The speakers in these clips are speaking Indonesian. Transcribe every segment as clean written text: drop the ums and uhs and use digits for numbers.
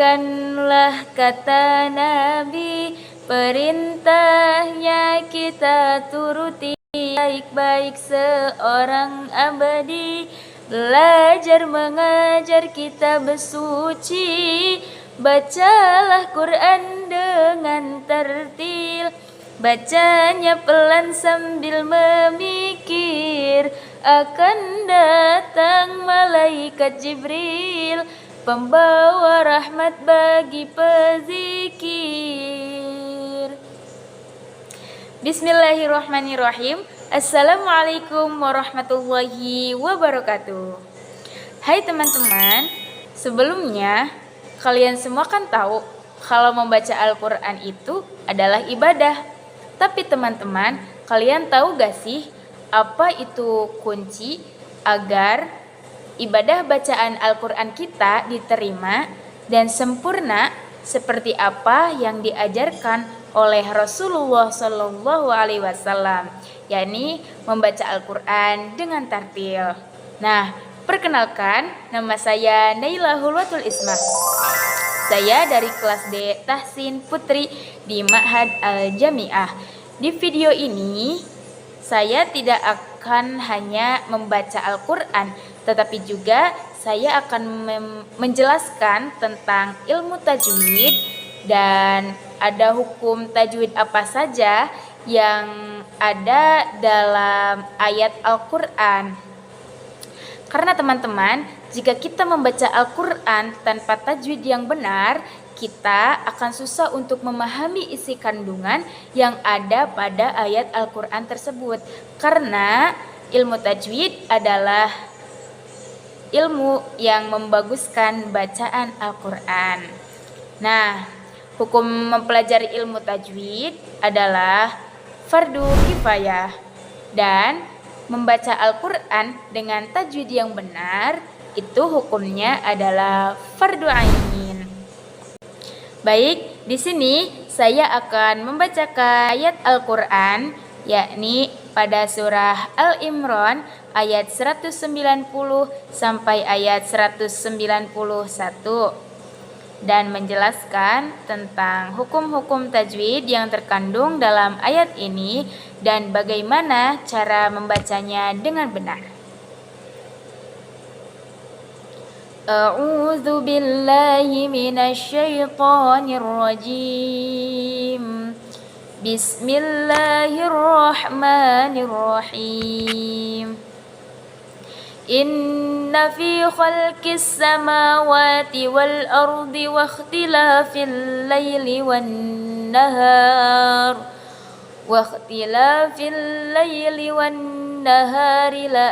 Kerjakanlah kata Nabi, perintahnya kita turuti. Baik-baik seorang abadi, belajar mengajar kita bersuci. Bacalah Quran dengan tertil, bacanya pelan sambil memikir. Akan datang malaikat Jibril, pembawa rahmat bagi pezikir. Bismillahirrahmanirrahim. Assalamualaikum warahmatullahi wabarakatuh. Hai teman-teman, sebelumnya kalian semua kan tahu kalau membaca Al-Quran itu adalah ibadah. Tapi teman-teman, kalian tahu gak sih apa itu kunci agar ibadah bacaan Al-Quran kita diterima dan sempurna seperti apa yang diajarkan oleh Rasulullah Shallallahu Alaihi Wasallam, yakni membaca Al-Quran dengan tartil. Nah, perkenalkan, nama saya Naila Hulwatul Ismah. Saya dari kelas D Tahsin Putri di Ma'had Al-Jami'ah. Di video ini, saya tidak akan hanya membaca Al-Quran, tetapi juga saya akan menjelaskan tentang ilmu tajwid dan ada hukum tajwid apa saja yang ada dalam ayat Al-Quran. Karena teman-teman, jika kita membaca Al-Quran tanpa tajwid yang benar, kita akan susah untuk memahami isi kandungan yang ada pada ayat Al-Quran tersebut. Karena ilmu tajwid adalah ilmu yang membaguskan bacaan Al-Quran. Nah, hukum mempelajari ilmu tajwid adalah fardu kifayah, dan membaca Al-Quran dengan tajwid yang benar itu hukumnya adalah fardu ain. Baik, di sini saya akan membacakan ayat Al-Quran, yakni pada surah Al-Imran ayat 190 sampai ayat 191, dan menjelaskan tentang hukum-hukum tajwid yang terkandung dalam ayat ini dan bagaimana cara membacanya dengan benar. A'udzu billahi minasyaitonir rajim. Bismillahirrahmanirrahim. Inna fi khalqis samawati wal ardi wa ikhtilafil laili wan nahar la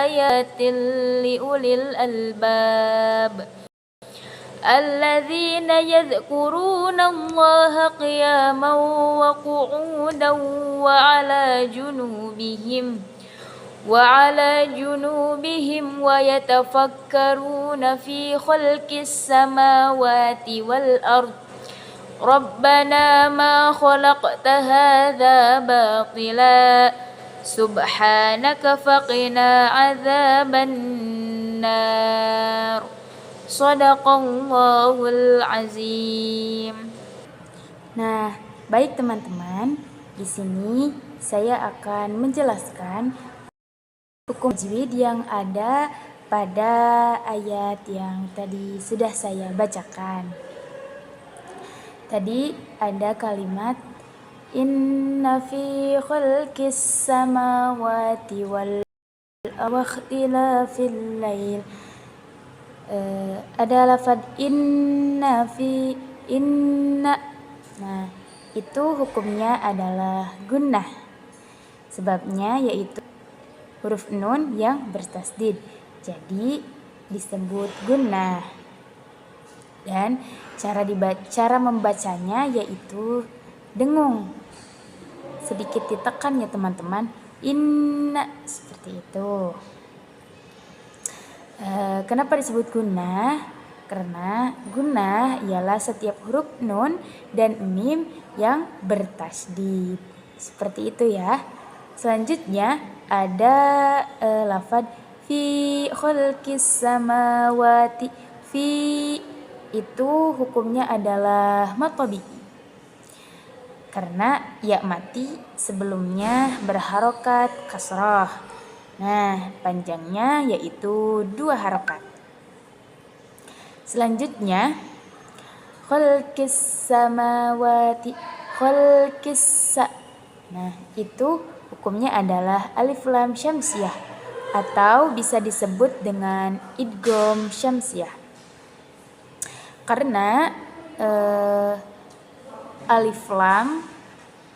ayatin liulil albab alladzina yadhkuruna Allaha qiyaman wa qu'udan wa 'ala junubihim wa yatafakkaruna fi khalqis samawati wal ard. Rabbana ma khalaqta hadza batila subhanaka faqina adzaban nar. Shadaqallahul azim. Nah, baik teman-teman, di sini saya akan menjelaskan hukum tajwid yang ada pada ayat yang tadi sudah saya bacakan. Tadi ada kalimat inna fi khalqis samawati wal ikhtilafil lail. Ada lafaz inna. Nah, itu hukumnya adalah gunnah. Sebabnya yaitu huruf nun yang bertasdid, jadi disebut gunnah. Dan cara membacanya yaitu dengung, sedikit ditekan ya teman-teman, inna, seperti itu. Kenapa disebut gunnah? Karena gunnah ialah setiap huruf nun dan mim yang bertasdid, seperti itu ya. Selanjutnya ada lafaz fi khalqis samawati, fi itu hukumnya adalah matobi. Karena ya mati sebelumnya berharokat kasroh. Nah, panjangnya yaitu 2 harokat. Selanjutnya, khalqis samawati, Nah, itu hukumnya adalah alif lam syamsiah atau bisa disebut dengan idgham syamsiah. Karena alif lam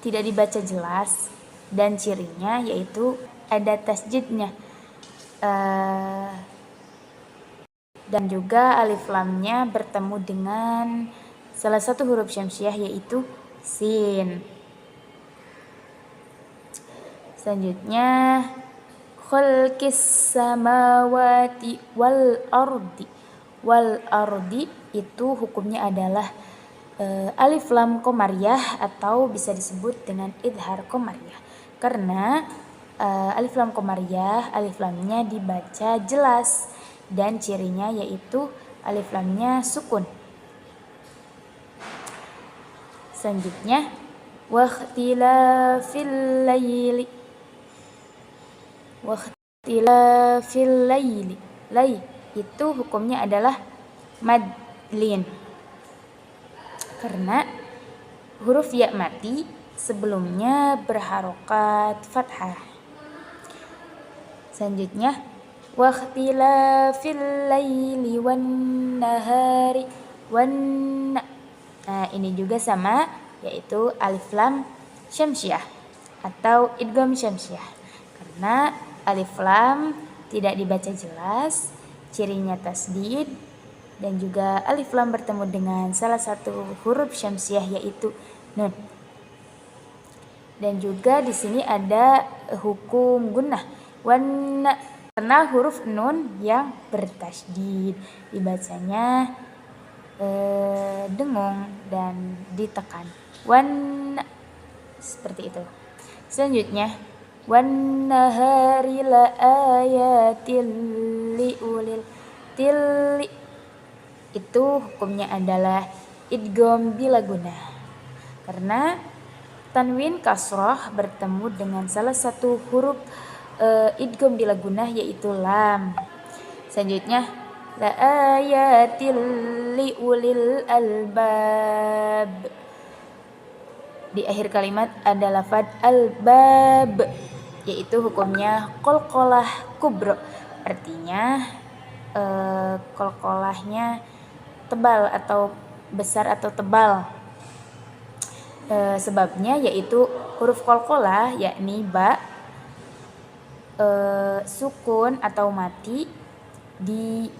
tidak dibaca jelas dan cirinya yaitu ada tasjidnya. Dan juga alif lamnya bertemu dengan salah satu huruf syamsiah yaitu sin. Selanjutnya khalqis samawati wal ardi itu hukumnya adalah alif lam qamariyah atau bisa disebut dengan idhar qamariyah. Karena alif lam qamariyah, alif lamnya dibaca jelas dan cirinya yaitu alif lamnya sukun. Selanjutnya wakhtilafil laili. Lai itu hukumnya adalah madlin. Karena huruf ya mati sebelumnya berharokat fathah. Selanjutnya wakhtilafil laili wan nahari Nah, ini juga sama yaitu alif lam syamsiah atau idgham syamsiah. Karena alif lam tidak dibaca jelas, cirinya tasdid dan juga alif lam bertemu dengan salah satu huruf syamsiah yaitu nun. Dan juga di sini ada hukum gunnah wanna karena huruf nun yang bertasydid dibacanya dengung dan ditekan. Seperti itu. Selanjutnya wan nahari la ayatil liulil tilli itu hukumnya adalah idgham bila gunnah. Karena tanwin kasroh bertemu dengan salah satu huruf idgham bila gunnah yaitu lam. Selanjutnya la ayatil liulil albab. Di akhir kalimat ada lafaz albab yaitu hukumnya qalqalah kubra. Artinya qalqalahnya tebal atau besar atau tebal. Sebabnya yaitu huruf qalqalah yakni ba sukun atau mati di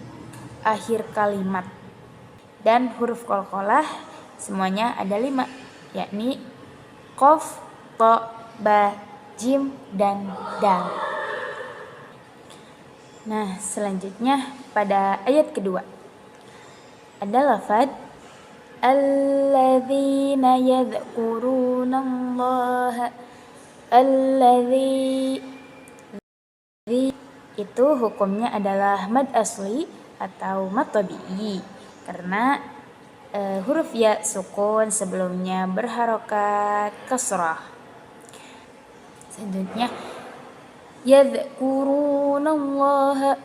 akhir kalimat. Dan huruf qalqalah semuanya ada 5 yakni qaf, ta, ba, jim dan dal. Nah, selanjutnya pada ayat kedua ada lafaz alladzina yadhkurunallaha alladzi itu hukumnya adalah mad asli atau mad tabi'i karena huruf ya sukun sebelumnya berharokat kasrah. Selanjutnya yadhkurunallaha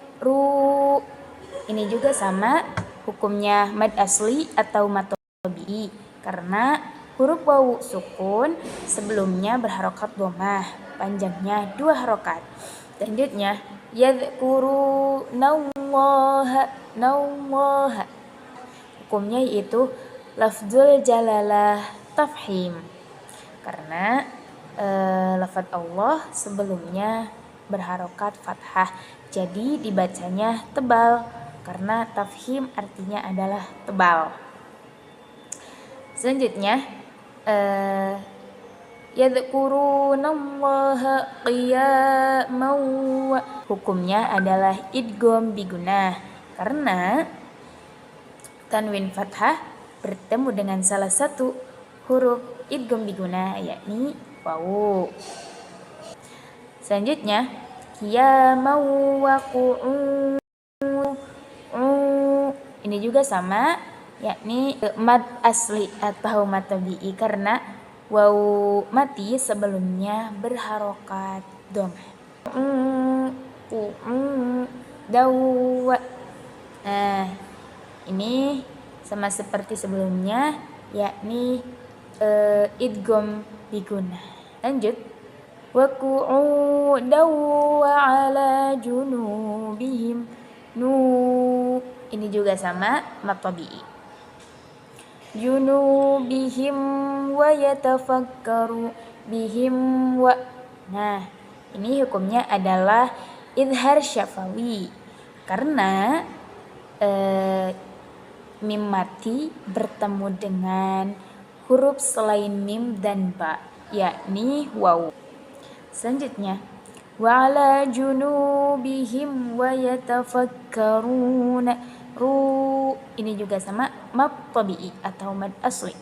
ini juga sama hukumnya mad asli atau mad tabi'i karena huruf wawu sukun sebelumnya berharokat dhammah, panjangnya 2 harokat. Selanjutnya yadhkurunallaha hukumnya yaitu lafzul jalalah tafhim karena lafaz Allah sebelumnya berharokat fathah jadi dibacanya tebal karena tafhim artinya adalah tebal. Selanjutnya yadhkurunallaha qiyaman hukumnya adalah idgham bigunnah karena tanwin fathah bertemu dengan salah satu huruf idgham bigunnah yakni wawu. Selanjutnya qiyaman wa qu'ud ini juga sama yakni mad asli atau mad tabi'i, karena waw mati sebelumnya berharokat dhammah. Dawa. Nah, ini sama seperti sebelumnya, yakni idgham bigunnah. Lanjut. Wa qu'udaw wa ala junubihim. Ini juga sama mad tabi'i. Junubihim wa yatafakkaru bihim wa. Nah, ini hukumnya adalah idhar syafawi, karena mim mati bertemu dengan huruf selain mim dan ba, yakni waw. Selanjutnya, wa ala junubihim wa yatafakkaruna. Ini juga sama mad tabi'i atau mad asli.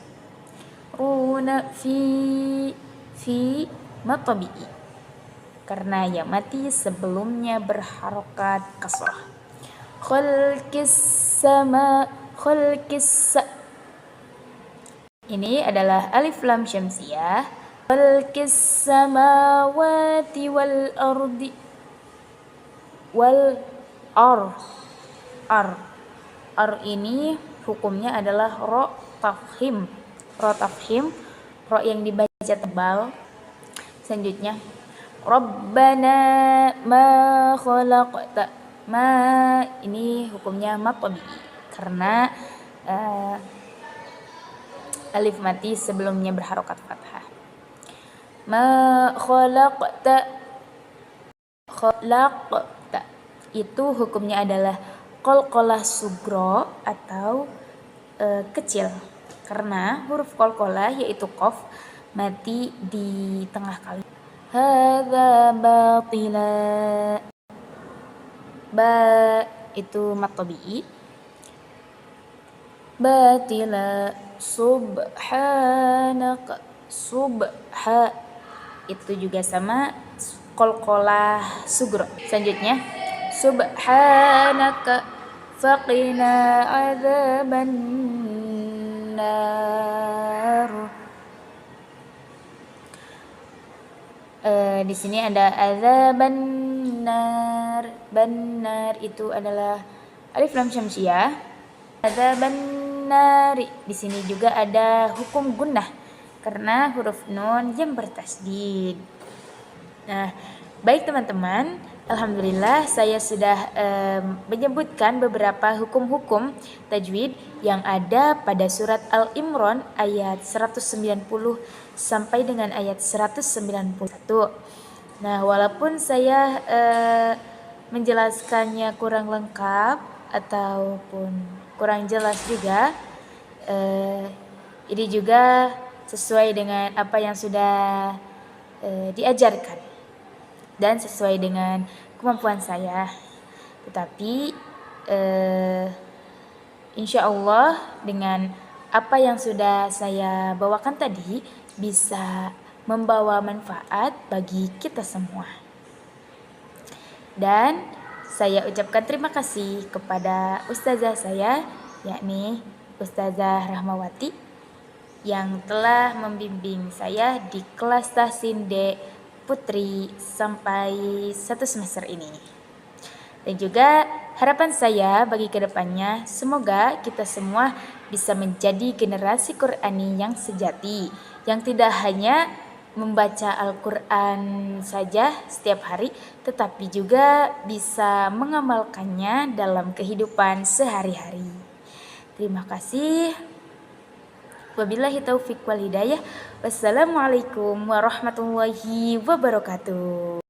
Runa fi mad tabi'i, karena ya mati sebelumnya berharokat kasrah. Ini adalah alif lam syamsiyah. Khalqis samawati wal ardi wal ar ini hukumnya adalah ro tafhim, ro yang dibaca tebal. Selanjutnya, Rabbana ma khalaqta. Ini hukumnya mad tabi'i, karena alif mati sebelumnya berharokat fathah. Ma khalaqta itu hukumnya adalah qalqalah sugro atau kecil, karena huruf qalqalah yaitu qaf mati di tengah kalimat. Hadza batila. Ba itu mad tabi'i. Batila subhanaka. Itu juga sama qalqalah sugro. Selanjutnya, subhanaka faqina adzaban nar. Di sini ada adzaban nar. Bannar itu adalah alif lam syamsiyah. Adzaban nari. Di sini juga ada hukum gunnah, karena huruf nun yang bertasdid. Nah, baik teman-teman, alhamdulillah saya sudah menyebutkan beberapa hukum-hukum tajwid yang ada pada surat Al-Imran ayat 190 sampai dengan ayat 191. Nah, walaupun saya menjelaskannya kurang lengkap ataupun kurang jelas juga, ini juga sesuai dengan apa yang sudah diajarkan dan sesuai dengan kemampuan saya. Tetapi insya Allah dengan apa yang sudah saya bawakan tadi bisa membawa manfaat bagi kita semua. Dan saya ucapkan terima kasih kepada ustazah saya, yakni Ustazah Rahmawati, yang telah membimbing saya di kelas tahsin D Putri sampai 1 semester ini. Dan juga harapan saya bagi kedepannya, semoga kita semua bisa menjadi generasi Qur'ani yang sejati, yang tidak hanya membaca Al-Quran saja setiap hari, tetapi juga bisa mengamalkannya dalam kehidupan sehari-hari. Terima kasih. Wabillahi taufiq wal hidayah. Wassalamualaikum warahmatullahi wabarakatuh.